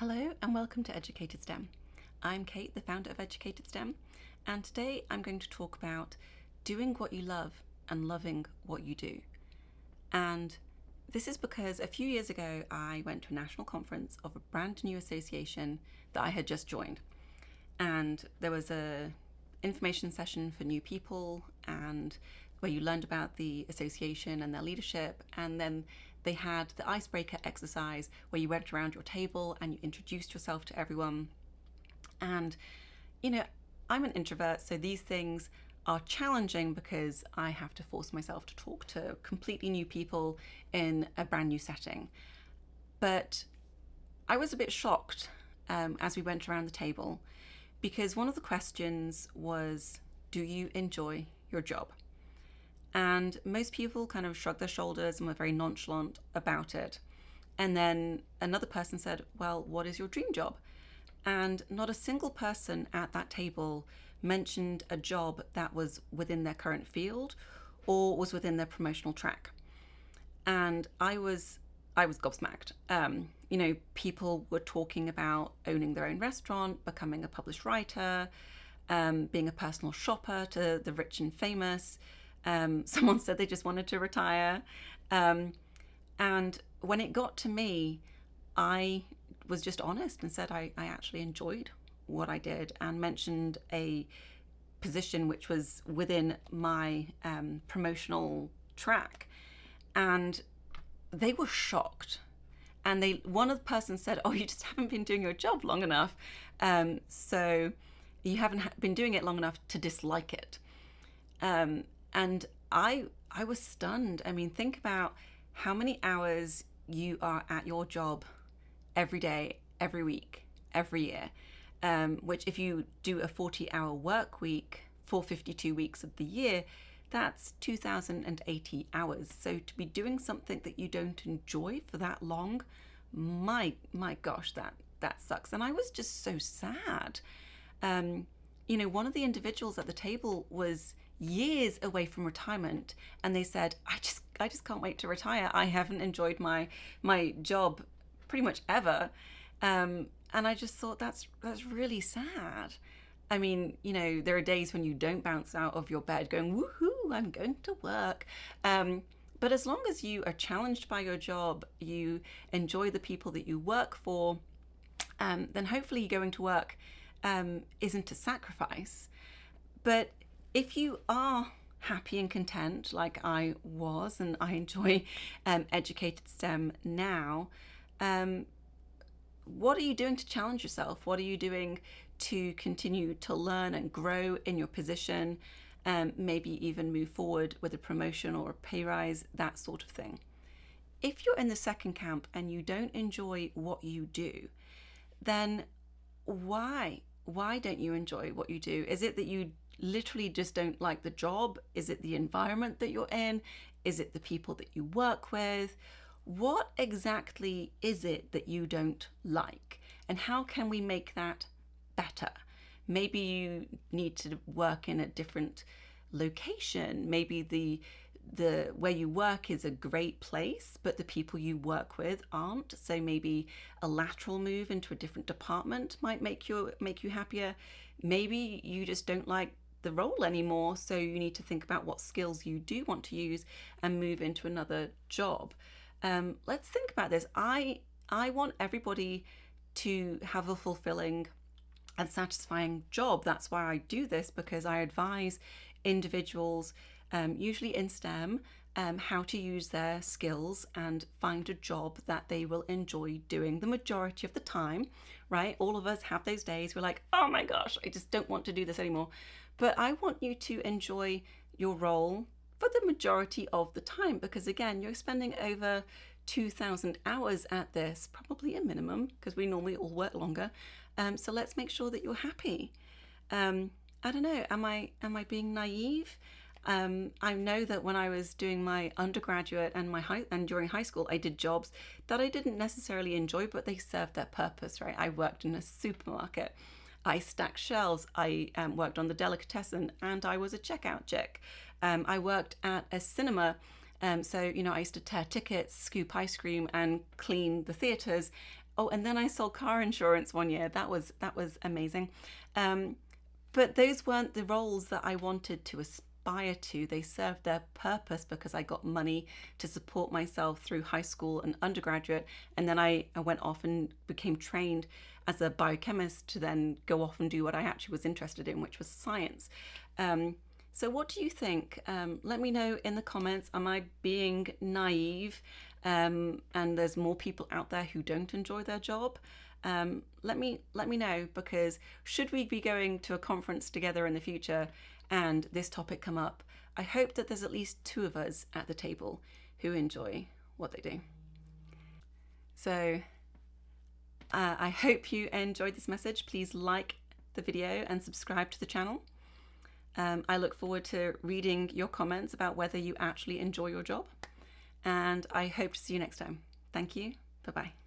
Hello and welcome to Educated STEM. I'm Kate, the founder of Educated STEM, and today I'm going to talk about doing what you love and loving what you do. And this is because a few years ago I went to a national conference of a brand new association that I had just joined. And there was a information session for new people and where you learned about the association and their leadership, and then they had the icebreaker exercise where you went around your table and you introduced yourself to everyone. And I'm an introvert, so these things are challenging because I have to force myself to talk to completely new people in a brand new setting. But I was a bit shocked as we went around the table, because one of the questions was, do you enjoy your job? And most people kind of shrugged their shoulders and were very nonchalant about it. And then another person said, well, what is your dream job? And not a single person at that table mentioned a job that was within their current field or was within their promotional track. And I was gobsmacked. People were talking about owning their own restaurant, becoming a published writer, being a personal shopper to the rich and famous. Someone said they just wanted to retire. And when it got to me, I was just honest and said I actually enjoyed what I did, and mentioned a position which was within my promotional track. And they were shocked. And one of the persons said, oh, you just haven't been doing your job long enough. So you haven't been doing it long enough to dislike it. And I was stunned. I mean, think about how many hours you are at your job every day, every week, every year, which if you do a 40-hour work week for 52 weeks of the year, that's 2,080 hours. So to be doing something that you don't enjoy for that long, my gosh, that sucks. And I was just so sad. One of the individuals at the table was years away from retirement, and they said, I just can't wait to retire. I haven't enjoyed my job pretty much ever. And I just thought that's really sad. I mean, there are days when you don't bounce out of your bed going, woohoo, I'm going to work. But as long as you are challenged by your job, you enjoy the people that you work for, then hopefully going to work isn't a sacrifice. But if you are happy and content, like I was, and I enjoy Educated STEM now, what are you doing to challenge yourself? What are you doing to continue to learn and grow in your position? Maybe even move forward with a promotion or a pay rise, that sort of thing. If you're in the second camp and you don't enjoy what you do, then why don't you enjoy what you do? Is it that you literally just don't like the job? Is it the environment that you're in? Is it the people that you work with? What exactly is it that you don't like? And how can we make that better? Maybe you need to work in a different location. Maybe the where you work is a great place, but the people you work with aren't. So maybe a lateral move into a different department might make you happier. Maybe you just don't like the role anymore, so you need to think about what skills you do want to use and move into another job. Let's think about this. I want everybody to have a fulfilling and satisfying job. That's why I do this, because I advise individuals, usually in STEM, how to use their skills and find a job that they will enjoy doing the majority of the time, right? All of us have those days we're like, oh my gosh, I just don't want to do this anymore. But I want you to enjoy your role for the majority of the time, because again, you're spending over 2,000 hours at this, probably a minimum, because we normally all work longer. So let's make sure that you're happy. I don't know, am I being naive? I know that when I was doing my undergraduate and during high school, I did jobs that I didn't necessarily enjoy, but they served their purpose, right? I worked in a supermarket. I stacked shelves. I worked on the delicatessen, and I was a checkout chick. I worked at a cinema. So, I used to tear tickets, scoop ice cream, and clean the theatres. Oh, and then I sold car insurance one year. That was amazing. But those weren't the roles that I wanted to aspire to. They served their purpose because I got money to support myself through high school and undergraduate. And then I went off and became trained as a biochemist to then go off and do what I actually was interested in, which was science. So what do you think? Let me know in the comments. Am I being naive? And there's more people out there who don't enjoy their job? Let me know, because should we be going to a conference together in the future and this topic come up, I hope that there's at least 2 of us at the table who enjoy what they do. So I hope you enjoyed this message. Please like the video and subscribe to the channel. I look forward to reading your comments about whether you actually enjoy your job, and I hope to see you next time. Thank you. Bye-bye.